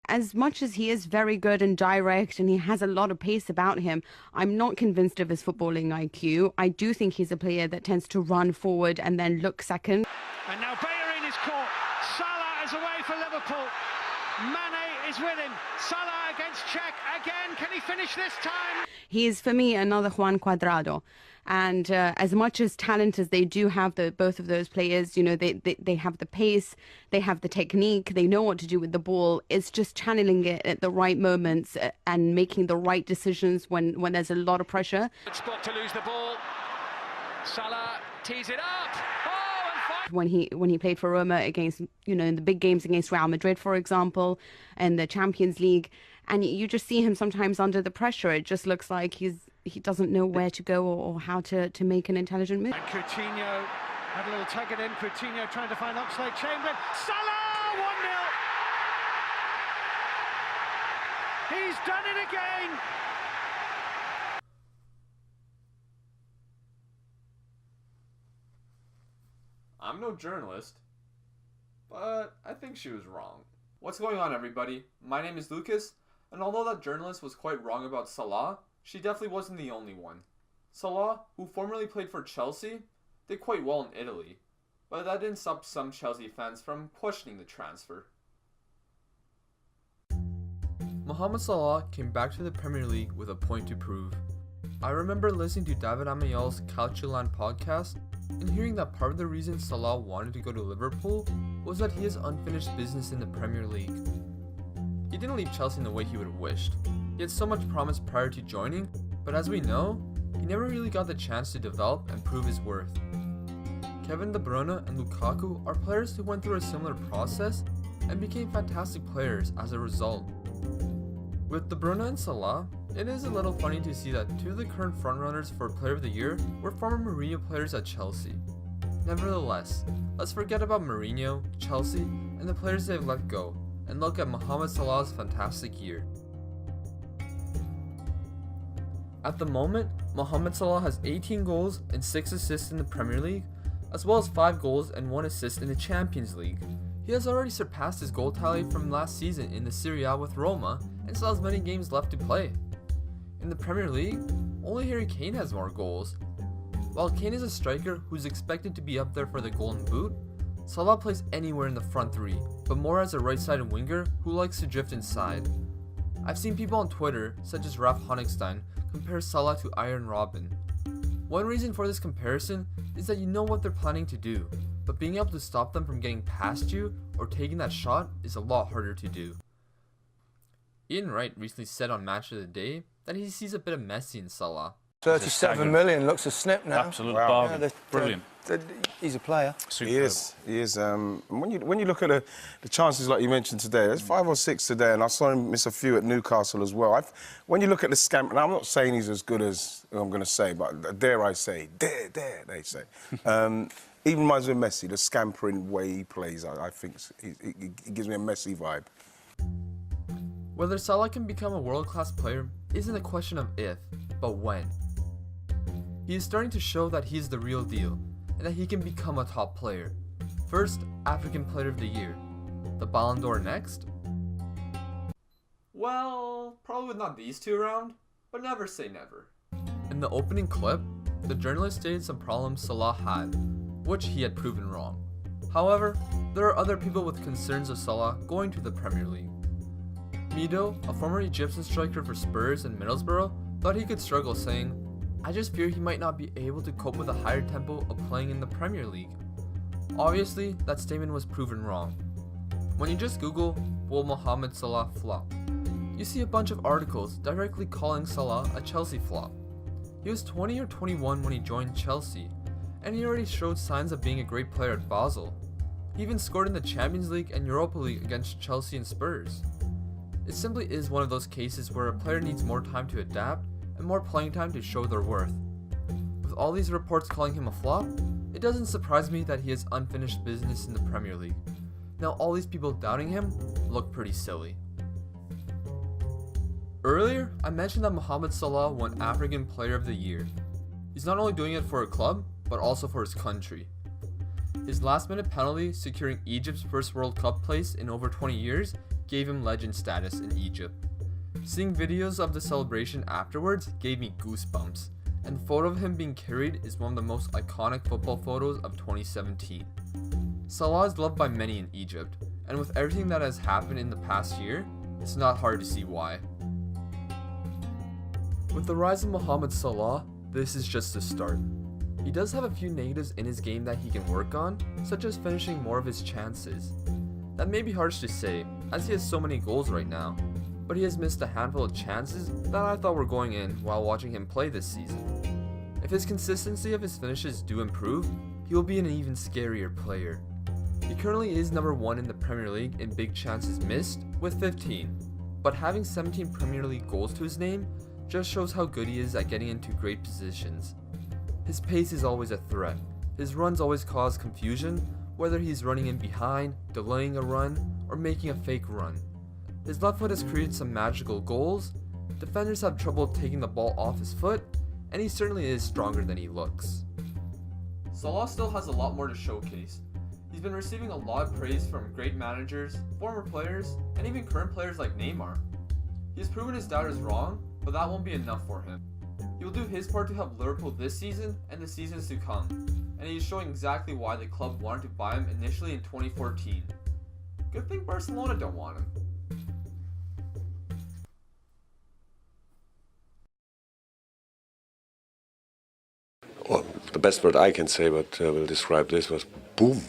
as much as he is very good and direct and he has a lot of pace about him, I'm not convinced of his footballing IQ. I do think he's a player that tends to run forward and then look second. And now Bellerin is caught. Salah is away for Liverpool. Mane is with him. Salah against Czech again. Can he finish this time? He is, for me, another Juan Cuadrado. And as much as talent as they do have, both of those players, you know, they have the pace, they have the technique, they know what to do with the ball. It's just channeling it at the right moments and making the right decisions when there's a lot of pressure. Good spot to lose the ball. Salah tees it up. When he played for Roma against, you know, in the big games against Real Madrid, for example, and the Champions League, and you just see him sometimes under the pressure. It just looks like he doesn't know where to go or how to make an intelligent move. And Coutinho had a little tug it in. Coutinho trying to find Oxlade-Chamberlain. Salah 1-0. He's done it again. I'm no journalist, but I think she was wrong. What's going on, everybody? My name is Lucas, and although that journalist was quite wrong about Salah, she definitely wasn't the only one. Salah, who formerly played for Chelsea, did quite well in Italy, but that didn't stop some Chelsea fans from questioning the transfer. Mohamed Salah came back to the Premier League with a point to prove. I remember listening to David Amayal's Calciolán podcast and hearing that part of the reason Salah wanted to go to Liverpool was that he has unfinished business in the Premier League. He didn't leave Chelsea in the way he would have wished. He had so much promise prior to joining, but as we know, he never really got the chance to develop and prove his worth. Kevin De Bruyne and Lukaku are players who went through a similar process and became fantastic players as a result. With De Bruyne and Salah, it is a little funny to see that two of the current frontrunners for Player of the Year were former Mourinho players at Chelsea. Nevertheless, let's forget about Mourinho, Chelsea, and the players they have let go, and look at Mohamed Salah's fantastic year. At the moment, Mohamed Salah has 18 goals and 6 assists in the Premier League, as well as 5 goals and 1 assist in the Champions League. He has already surpassed his goal tally from last season in the Serie A with Roma and still has many games left to play. In the Premier League, only Harry Kane has more goals. While Kane is a striker who's expected to be up there for the Golden Boot, Salah plays anywhere in the front three, but more as a right-sided winger who likes to drift inside. I've seen people on Twitter, such as Ralph Honigstein, compare Salah to Iron Robin. One reason for this comparison is that you know what they're planning to do, but being able to stop them from getting past you or taking that shot is a lot harder to do. Ian Wright recently said on Match of the Day that he sees a bit of Messi in Salah. 37 million looks a snip now. Absolute bargain. Yeah, Brilliant. He's a player. Superb. He is. When you look at the chances like you mentioned today, there's 5 or 6 today, and I saw him miss a few at Newcastle as well. When you look at the scamp, and I'm not saying he's as good as I'm going to say, but dare I say, they say. He reminds me of Messi, the scampering way he plays. I think he gives me a Messi vibe. Whether Salah can become a world-class player isn't a question of if, but when. He is starting to show that he is the real deal, and that he can become a top player. First, African Player of the Year. The Ballon d'Or next? Well, probably with not these two around, but never say never. In the opening clip, the journalist stated some problems Salah had, which he had proven wrong. However, there are other people with concerns of Salah going to the Premier League. Mido, a former Egyptian striker for Spurs and Middlesbrough, thought he could struggle, saying, "I just fear he might not be able to cope with a higher tempo of playing in the Premier League." Obviously, that statement was proven wrong. When you just Google, "Will Mohamed Salah flop?" you see a bunch of articles directly calling Salah a Chelsea flop. He was 20 or 21 when he joined Chelsea, and he already showed signs of being a great player at Basel. He even scored in the Champions League and Europa League against Chelsea and Spurs. It simply is one of those cases where a player needs more time to adapt and more playing time to show their worth. With all these reports calling him a flop, it doesn't surprise me that he has unfinished business in the Premier League. Now all these people doubting him look pretty silly. Earlier, I mentioned that Mohamed Salah won African Player of the Year. He's not only doing it for a club, but also for his country. His last-minute penalty securing Egypt's first World Cup place in over 20 years gave him legend status in Egypt. Seeing videos of the celebration afterwards gave me goosebumps, and the photo of him being carried is one of the most iconic football photos of 2017. Salah is loved by many in Egypt, and with everything that has happened in the past year, it's not hard to see why. With the rise of Mohamed Salah, this is just the start. He does have a few negatives in his game that he can work on, such as finishing more of his chances. That may be harsh to say, as he has so many goals right now, but he has missed a handful of chances that I thought were going in while watching him play this season. If his consistency of his finishes do improve, he will be an even scarier player. He currently is number 1 in the Premier League in big chances missed, with 15, but having 17 Premier League goals to his name just shows how good he is at getting into great positions. His pace is always a threat. His runs always cause confusion, whether he's running in behind, delaying a run, or making a fake run. His left foot has created some magical goals, defenders have trouble taking the ball off his foot, and he certainly is stronger than he looks. Salah still has a lot more to showcase. He's been receiving a lot of praise from great managers, former players, and even current players like Neymar. He has proven his doubters wrong, but that won't be enough for him. He will do his part to help Liverpool this season and the seasons to come, and he is showing exactly why the club wanted to buy him initially in 2014. Good thing Barcelona don't want him. Well, the best word I can say, but will describe this was boom.